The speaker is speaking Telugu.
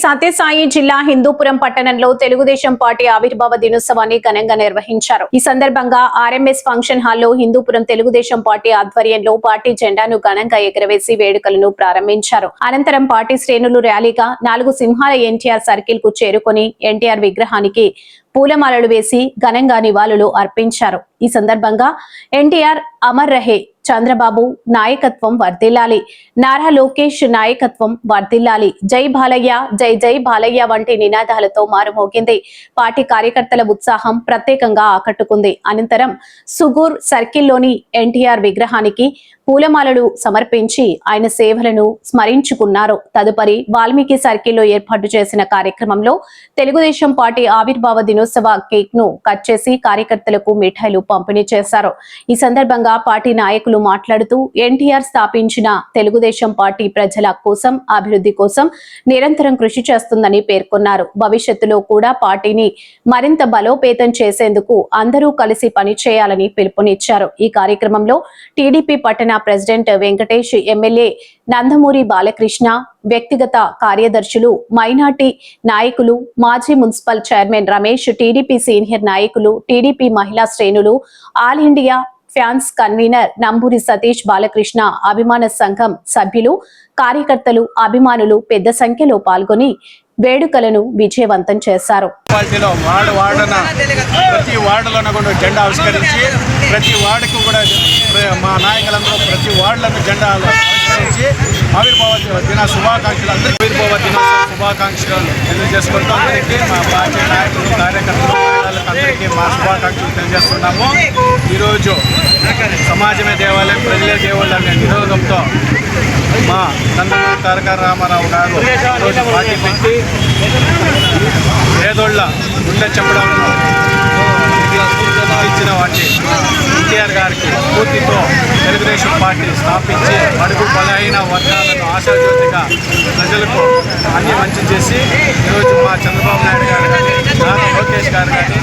సత్యసాయి జిల్లా హిందూపురం పట్టణంలో తెలుగుదేశం పార్టీ ఆవిర్భావ దినోత్సవాన్ని ఘనంగా నిర్వహించారు. ఈ సందర్భంగా ఆర్ఎంఎస్ ఫంక్షన్ హాల్లో హిందూపురం తెలుగుదేశం పార్టీ ఆధ్వర్యంలో పార్టీ జెండాను ఘనంగా ఎగురవేసి వేడుకలను ప్రారంభించారు. అనంతరం పార్టీ శ్రేణులు ర్యాలీగా 4 సింహాల ఎన్టీఆర్ సర్కిల్ కు చేరుకొని ఎన్టీఆర్ విగ్రహానికి పూలమాలలు వేసి ఘనంగా నివాళులు అర్పించారు. ఈ సందర్భంగా ఎన్టీఆర్ అమర్ రహే, చంద్రబాబు నాయకత్వం వర్ధిల్లాలి, నారా లోకేష్ నాయకత్వం వర్ధిల్లాలి, జై బాలయ్య, జై జై బాలయ్య వంటి నినాదాలతో మారుమోగింది. పార్టీ కార్యకర్తల ఉత్సాహం ప్రత్యేకంగా ఆకట్టుకుంది. అనంతరం సుగూర్ సర్కిల్లోని ఎన్టీఆర్ విగ్రహానికి పూలమాలలు సమర్పించి ఆయన సేవలను స్మరించుకున్నారు. తదుపరి వాల్మీకి సర్కిల్లో ఏర్పాటు చేసిన కార్యక్రమంలో తెలుగుదేశం పార్టీ ఆవిర్భావ దినోత్సవ కేక్ ను కట్ చేసి కార్యకర్తలకు మిఠాయిలు పంపిణీ చేశారు. ఈ సందర్భంగా పార్టీ నాయకులు మాట్లాడుతూ ఎన్టీఆర్ స్థాపించిన తెలుగుదేశం పార్టీ ప్రజల కోసం, అభివృద్ధి కోసం నిరంతరం కృషి చేస్తుందని పేర్కొన్నారు. భవిష్యత్తులో కూడా పార్టీని మరింత బలోపేతం చేసేందుకు అందరూ కలిసి పనిచేయాలని పిలుపునిచ్చారు. ఈ కార్యక్రమంలో టీడీపీ పట్టణ ప్రెసిడెంట్ వెంకటేష్, ఎమ్మెల్యే నందమూరి బాలకృష్ణ, వ్యక్తిగత కార్యదర్శులు, మైనార్టీ నాయకులు, మాజీ municipal chairman Ramesh, TDP senior నాయకులు, టీడీపీ మహిళా శ్రేణులు, all India fans convener Namburi Satish Balakrishna, అభిమాన సంఘం సభ్యులు, కార్యకర్తలు, అభిమానులు పెద్ద సంఖ్యలో పాల్గొని వేడుకలను విజయవంతం చేశారు. ప్రతి వార్డులోనూ కూడా జెండా ఆవిష్కరించి ప్రతి వార్డుకు కూడా మా నాయకులందరూ ప్రతి వార్డులకు జెండా ఆవిష్కరించి ఆవిర్భావ దిన శుభాకాంక్షలు శుభాకాంక్షలు తెలియజేసుకుంటూ అందరికీ మా పార్టీ నాయకులు, కార్యకర్తలు, అందరికీ మా శుభాకాంక్షలు తెలియజేస్తున్నాము. ఈరోజు సమాజమే దేవాలయం, ప్రజలే దేవుళ్ళు అనే నిరోధంతో మా నందమూరి తారక రామారావు గారు ఈరోజు పార్టీ పెట్టి పేదోళ్ళ గుండె చెప్పడంలో ఇచ్చిన వాటి ఎన్టీఆర్ గారికి స్ఫూర్తితో తెలుగుదేశం పార్టీ స్థాపించి అడుగు బలహీన వర్గాలను ఆశాజ్యోతిగా ప్రజలకు అన్ని మంచి చేసి ఈరోజు మా చంద్రబాబు నాయుడు గారు కానీ, నారా లోకేష్ గారు కానీ